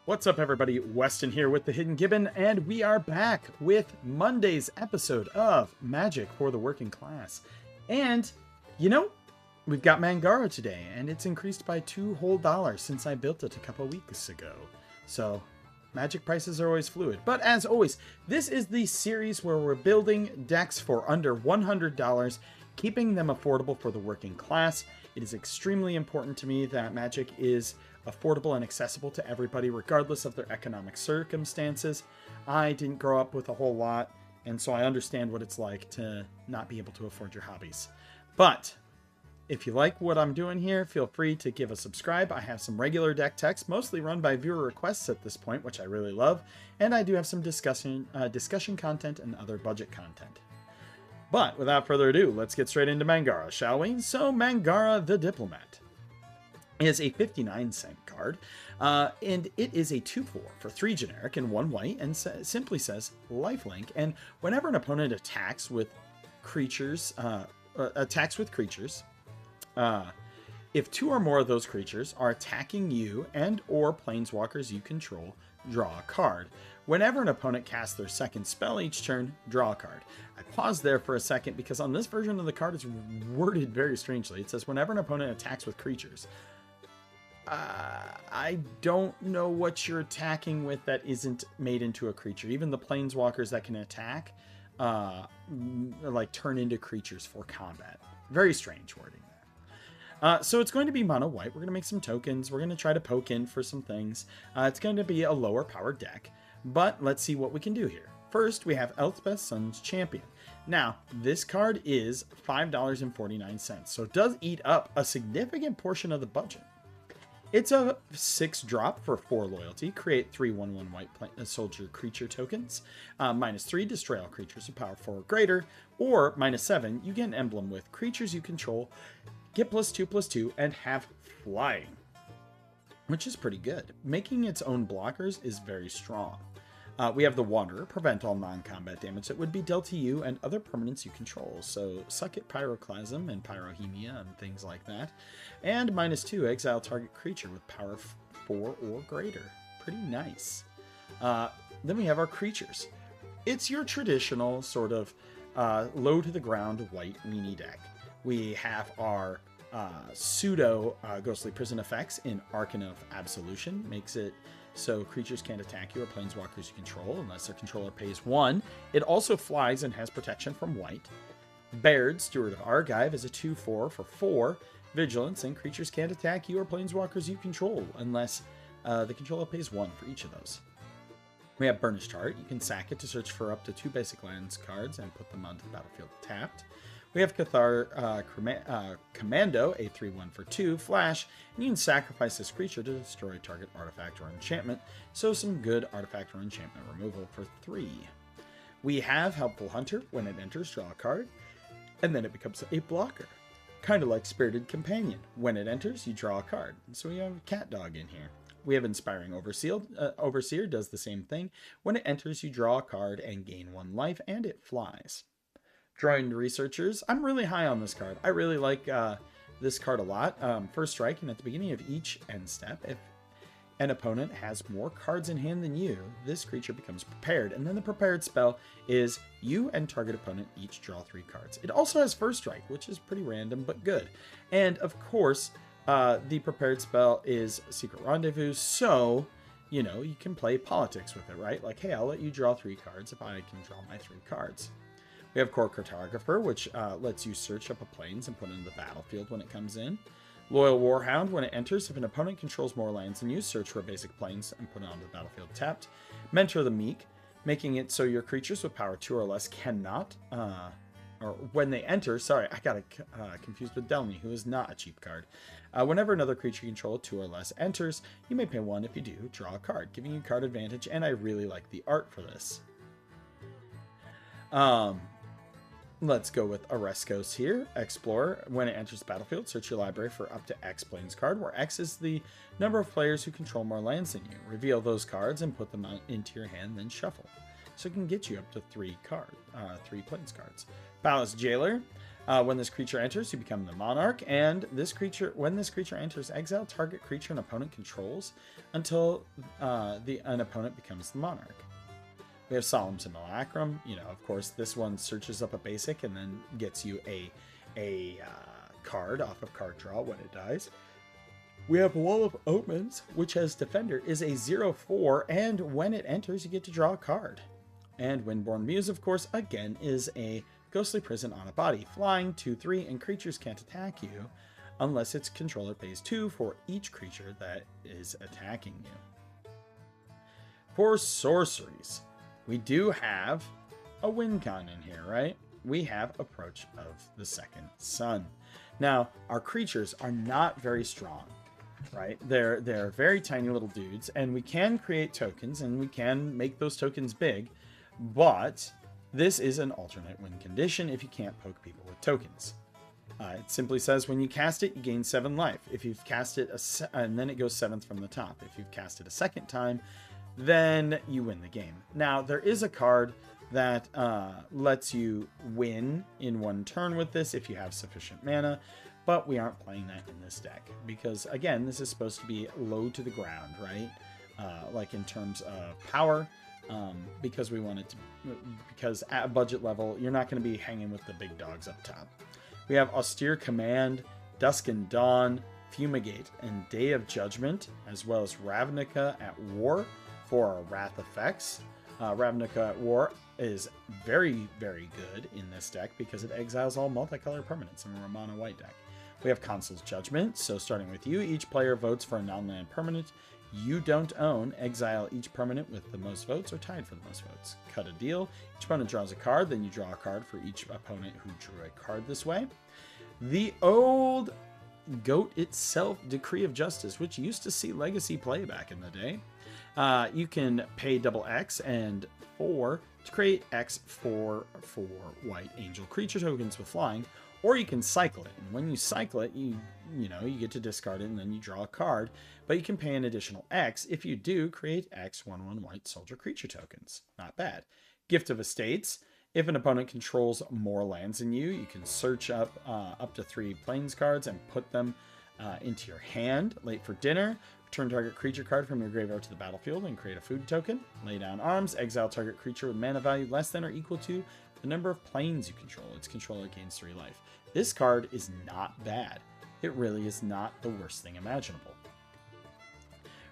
What's up, everybody? Weston here with the Hidden Gibbon, and we are back with Monday's episode of Magic for the Working Class. And, we've got Mangara today, and it's increased by $2 whole since I built it a couple weeks ago. So, Magic prices are always fluid. But as always, this is the series where we're building decks for under $100, keeping them affordable for the working class. It is extremely important to me that Magic is affordable and accessible to everybody, regardless of their economic circumstances. I didn't grow up with a whole lot, and so I understand what it's like to not be able to afford your hobbies. But if you like what I'm doing here, feel free to give a subscribe. I have some regular deck techs, mostly run by viewer requests at this point, which I really love, and I do have some discussion content and other budget content. But without further ado, let's get straight into Mangara, shall we? So Mangara the Diplomat is a 59-cent card, and it is a 2/4 for 3 generic and 1 white, and simply says lifelink. And whenever an opponent attacks with creatures, if 2 or more of those creatures are attacking you and or planeswalkers you control, draw a card. Whenever an opponent casts their second spell each turn, draw a card. I paused there for a second because on this version of the card it's worded very strangely. It says whenever an opponent attacks with creatures. I don't know what you're attacking with that isn't made into a creature. Even the planeswalkers that can attack, like turn into creatures for combat. Very strange wording there. So it's going to be mono white. We're going to make some tokens. We're going to try to poke in for some things. It's going to be a lower powered deck, but let's see what we can do here. First, we have Elspeth's Son's Champion. Now, this card is $5.49, so it does eat up a significant portion of the budget. It's a 6-drop for 4 loyalty. Create 3/1/1 white soldier creature tokens. -3, destroy all creatures of power 4 or greater. Or -7, you get an emblem with creatures you control, get +2/+2, and have flying, which is pretty good. Making its own blockers is very strong. We have the Wanderer, prevent all non-combat damage that would be dealt to you and other permanents you control. So Suck It, Pyroclasm, and Pyrohemia, and things like that. And -2, exile target creature with power 4 or greater. Pretty nice. Then we have our creatures. It's your traditional sort of low to the ground white weenie deck. We have our pseudo Ghostly Prison effects in Arcana of Absolution. Makes it so creatures can't attack you or planeswalkers you control unless their controller pays 1. It also flies and has protection from white. Baird, Steward of Argive, is a 2/4 for 4 vigilance, and creatures can't attack you or planeswalkers you control unless the controller pays 1 for each of those. We have Burnished Heart. You can sack it to search for up to 2 basic lands cards and put them onto the battlefield tapped. We have Cathar Commando, a 3/1 for 2, flash, and you can sacrifice this creature to destroy target artifact or enchantment, so some good artifact or enchantment removal for 3. We have Helpful Hunter. When it enters, draw a card, and then it becomes a blocker. Kind of like Spirited Companion. When it enters, you draw a card. So we have Cat Dog in here. We have Inspiring Overseer does the same thing. When it enters, you draw a card and gain 1 life, and it flies. Drawing Researchers. I'm really high on this card. I really like this card a lot. First strike, and at the beginning of each end step, if an opponent has more cards in hand than you, this creature becomes prepared. And then the prepared spell is you and target opponent each draw 3 cards. It also has First Strike, which is pretty random, but good. And of course, the prepared spell is Secret Rendezvous, so you can play politics with it, right? Like, hey, I'll let you draw 3 cards if I can draw my 3 cards. We have Core Cartographer, which lets you search up a plains and put it in the battlefield when it comes in. Loyal Warhound. When it enters, if an opponent controls more lands than you, search for a basic plains and put it onto the battlefield tapped. Mentor the Meek, making it so your creatures with power 2 or less cannot, or when they enter, sorry, I got confused with Delmy, who is not a cheap card. Whenever another creature you control 2 or less enters, you may pay 1. If you do, draw a card, giving you card advantage, and I really like the art for this. Let's go with Oreskos here. Explorer. When it enters the battlefield, search your library for up to X plains card, where X is the number of players who control more lands than you. Reveal those cards and put them into your hand, then shuffle. So it can get you up to 3 plains cards. Palace Jailer. When this creature enters, you become the monarch, and when this creature enters, exile target creature an opponent controls until an opponent becomes the monarch. We have Solemn Simulacrum. Of course, this one searches up a basic and then gets you a card off of card draw when it dies. We have Wall of Omens, which has Defender, is a 0/4, and when it enters, you get to draw a card. And Windborn Muse, of course, again, is a Ghostly Prison on a body, flying 2/3, and creatures can't attack you unless its controller pays 2 for each creature that is attacking you. For sorceries, we do have a win con in here, right? We have Approach of the Second Sun. Now, our creatures are not very strong, right? They're very tiny little dudes, and we can create tokens, and we can make those tokens big, but this is an alternate win condition if you can't poke people with tokens. It simply says when you cast it, you gain 7 life. If you've cast it, and then it goes 7th from the top. If you've cast it a second time, then you win the game. Now, there is a card that lets you win in one turn with this if you have sufficient mana, but we aren't playing that in this deck because, again, this is supposed to be low to the ground, right? Like in terms of power, because we want it to, because at budget level, you're not going to be hanging with the big dogs up top. We have Austere Command, Dusk and Dawn, Fumigate, and Day of Judgment, as well as Ravnica at War for our Wrath effects. Ravnica at War is very, very good in this deck because it exiles all multicolored permanents in a Romana white deck. We have Consul's Judgment, so starting with you, each player votes for a non-land permanent you don't own. Exile each permanent with the most votes or tied for the most votes. Cut a deal. Each opponent draws a card, then you draw a card for each opponent who drew a card this way. The old GOAT itself, Decree of Justice, which used to see Legacy play back in the day. You can pay double X and 4 to create X for white angel creature tokens with flying, or you can cycle it. And when you cycle it, you get to discard it and then you draw a card, but you can pay an additional X. If you do, create X 1/1 white soldier creature tokens. Not bad. Gift of Estates. If an opponent controls more lands than you, you can search up to 3 plains cards and put them into your hand. Late for Dinner. Return target creature card from your graveyard to the battlefield and create a food token. Lay Down Arms. Exile target creature with mana value less than or equal to the number of plains you control. Its controller gains 3 life. This card is not bad. It really is not the worst thing imaginable.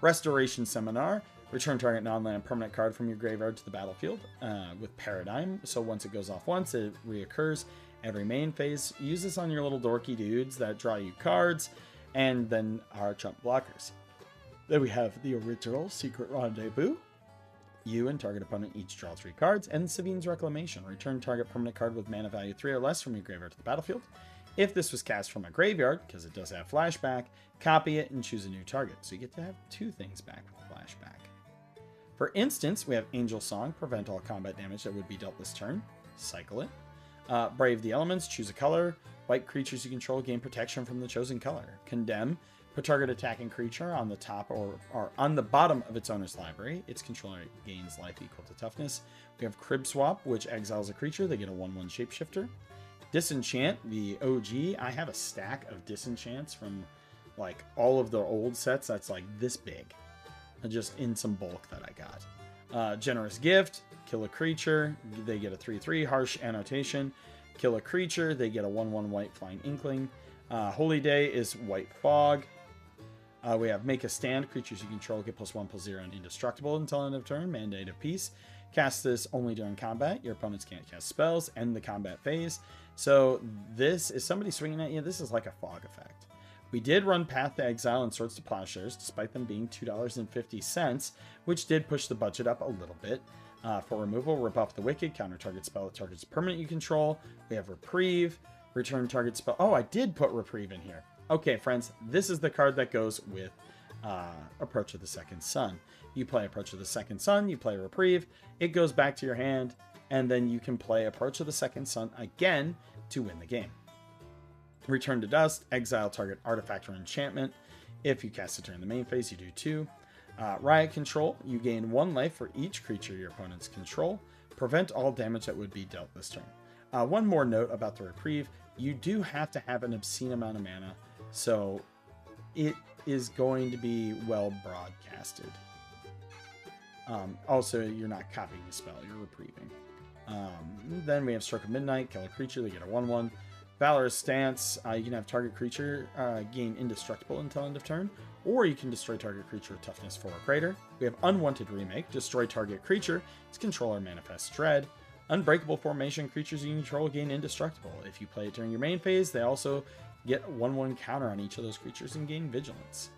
Restoration Seminar. Return target non-land permanent card from your graveyard to the battlefield with Paradigm. So once it goes off once, it reoccurs every main phase. Use this on your little dorky dudes that draw you cards and then are chump blockers. Then we have the original Secret Rendezvous. You and target opponent each draw 3 cards. And Savine's Reclamation. Return target permanent card with mana value 3 or less from your graveyard to the battlefield. If this was cast from a graveyard, because it does have flashback, copy it and choose a new target. So you get to have 2 things back with flashback. For instance, we have Angel Song. Prevent all combat damage that would be dealt this turn. Cycle it. Brave the Elements. Choose a color. White creatures you control gain protection from the chosen color. Condemn. Put target attacking creature on the top or on the bottom of its owner's library. Its controller gains life equal to toughness. We have Crib Swap, which exiles a creature. They get a 1/1 shapeshifter. Disenchant, the OG. I have a stack of disenchants from like all of the old sets that's like this big. Just in some bulk that I got. Generous Gift. Kill a creature. They get a 3/3 harsh annotation. Kill a creature. They get a 1/1 white flying inkling. Holy Day is White Fog. We have Make a Stand. Creatures you control get +1/+0 and indestructible until end of turn. Mandate of Peace. Cast this only during combat. Your opponents can't cast spells. End the combat phase. So this is somebody swinging at you. This is like a fog effect. We did run Path to Exile and Swords to Plowshares, despite them being $2.50, which did push the budget up a little bit. For removal, Rebuff the Wicked. Counter target spell that targets permanent you control. We have Reprieve. Return target spell. Oh, I did put Reprieve in here. Okay, friends, this is the card that goes with Approach of the Second Sun. You play Approach of the Second Sun, you play Reprieve, it goes back to your hand, and then you can play Approach of the Second Sun again to win the game. Return to Dust, exile target artifact or enchantment. If you cast it during the main phase, you do 2. Riot Control, you gain 1 life for each creature your opponents control. Prevent all damage that would be dealt this turn. One more note about the Reprieve. you do have to have an obscene amount of mana, so it is going to be well broadcasted. Also, you're not copying the spell, you're reprieving. Then we have Stroke of Midnight, kill a creature, they get a 1/1. Valorous Stance, you can have target creature gain indestructible until end of turn, or you can destroy target creature with toughness 4 or greater. We have Unwanted Remake, destroy target creature, its controller manifests dread. Unbreakable Formation, creatures you control gain indestructible. If you play it during your main phase, they also get a 1/1 counter on each of those creatures and gain vigilance.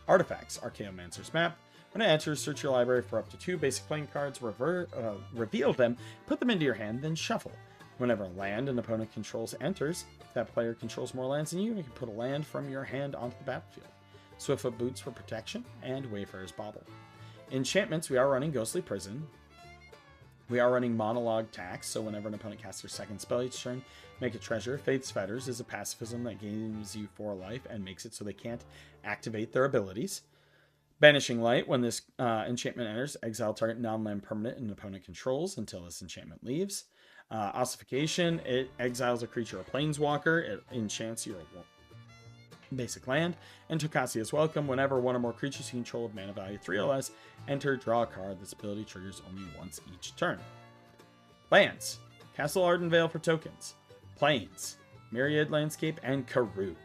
Artifacts, Archaeomancer's Map. When it enters, search your library for up to 2 basic playing cards, reveal them, put them into your hand, then shuffle. Whenever a land an opponent controls enters, if that player controls more lands than you can put a land from your hand onto the battlefield. Swiftfoot Boots for protection, and Wayfarer's Bauble. Enchantments, we are running Ghostly Prison. We are running Monologue Tax, so whenever an opponent casts their second spell each turn, make a treasure. Faith's Fetters is a pacifism that gains you 4 life and makes it so they can't activate their abilities. Banishing Light, when this enchantment enters, exile target non-land permanent an opponent controls until this enchantment leaves. Ossification, it exiles a creature or planeswalker, it enchants your basic land. And Tocasia's Welcome, whenever one or more creatures you control of mana value 3 or less enter, draw a card. This ability triggers only once each turn. Lands, Castle Ardenvale for tokens, Plains, Myriad Landscape, and Karoo.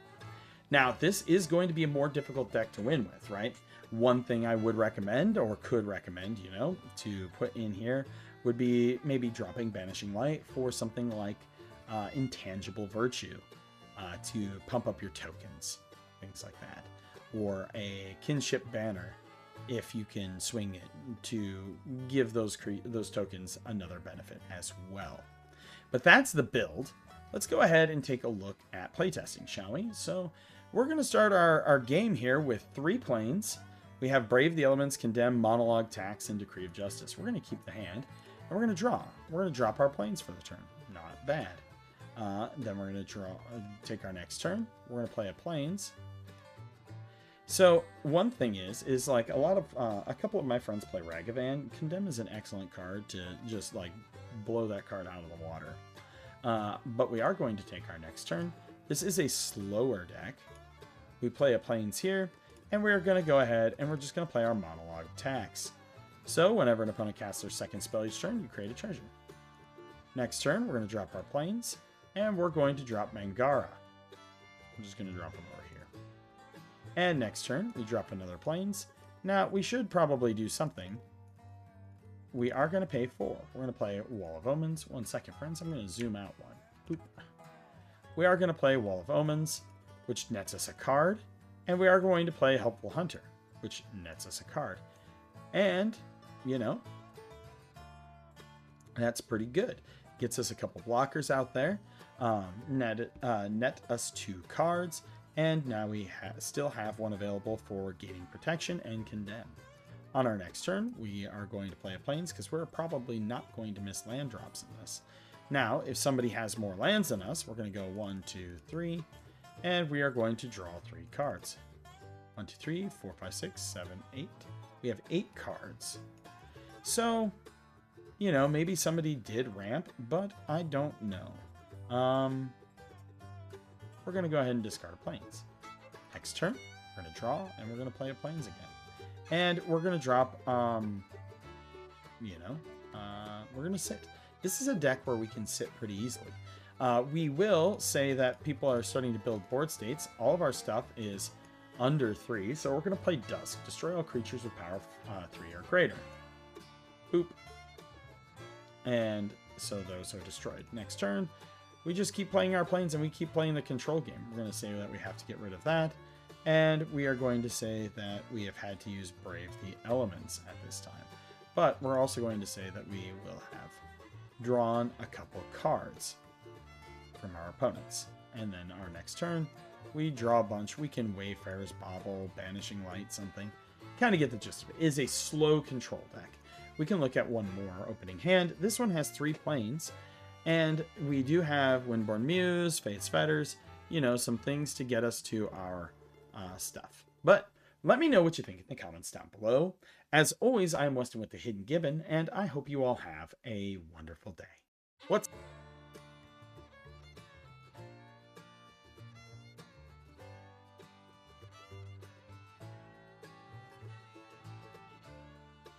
Now, this is going to be a more difficult deck to win with, right? One thing I would recommend, or could recommend, to put in here would be maybe dropping Banishing Light for something like Intangible Virtue to pump up your tokens, things like that. Or a Kinship Banner, if you can swing it, to give those tokens another benefit as well. But that's the build. Let's go ahead and take a look at playtesting, shall we? So we're going to start our game here with 3 planes. We have Brave the Elements, Condemn, Monologue, Tax, and Decree of Justice. We're going to keep the hand, and we're going to draw. We're going to drop our planes for the turn. Not bad. Then we're going to take our next turn. We're going to play a planes. So one thing is like a couple of my friends play Ragavan. Condemn is an excellent card to just like blow that card out of the water. But we are going to take our next turn. This is a slower deck. We play a planes here, and we're going to go ahead and we're just going to play our Monologue Tax. So whenever an opponent casts their second spell each turn, you create a treasure. Next turn, we're going to drop our planes, and we're going to drop Mangara. I'm just going to drop them over here. And next turn, we drop another planes. Now, we should probably do something. We are going to pay 4. We're going to play Wall of Omens. 1 second, friends. I'm going to zoom out one. Boop. We are going to play Wall of Omens, which nets us a card. And we are going to play Helpful Hunter, which nets us a card. And, that's pretty good. Gets us a couple blockers out there. Net us 2 cards. And now we still have one available for gaining protection and condemn. On our next turn, we are going to play a plains because we're probably not going to miss land drops in this. Now, if somebody has more lands than us, we're going to go 1, 2, 3, and we are going to draw 3 cards. 1, 2, 3, 4, 5, 6, 7, 8. We have 8 cards. So, maybe somebody did ramp, but I don't know. We're going to go ahead and discard plains. Next turn, we're going to draw, and we're going to play a plains again. And we're going to drop, we're going to sit. This is a deck where we can sit pretty easily. We will say that people are starting to build board states. All of our stuff is under 3, so we're going to play Dusk. Destroy all creatures with power 3 or greater. Boop. And so those are destroyed. Next turn, we just keep playing our planes and we keep playing the control game. We're going to say that we have to get rid of that. And we are going to say that we have had to use Brave the Elements at this time. But we're also going to say that we will have drawn a couple cards from our opponents. And then our next turn, we draw a bunch. We can Wayfarer's Bauble, Banishing Light, something. Kind of get the gist of it. It is a slow control deck. We can look at one more opening hand. This one has 3 planes. And we do have Windborn Muse, Faith's Fetters, some things to get us to our stuff. But let me know what you think in the comments down below. As always, I am Weston with the Hidden Gibbon, and I hope you all have a wonderful day. What's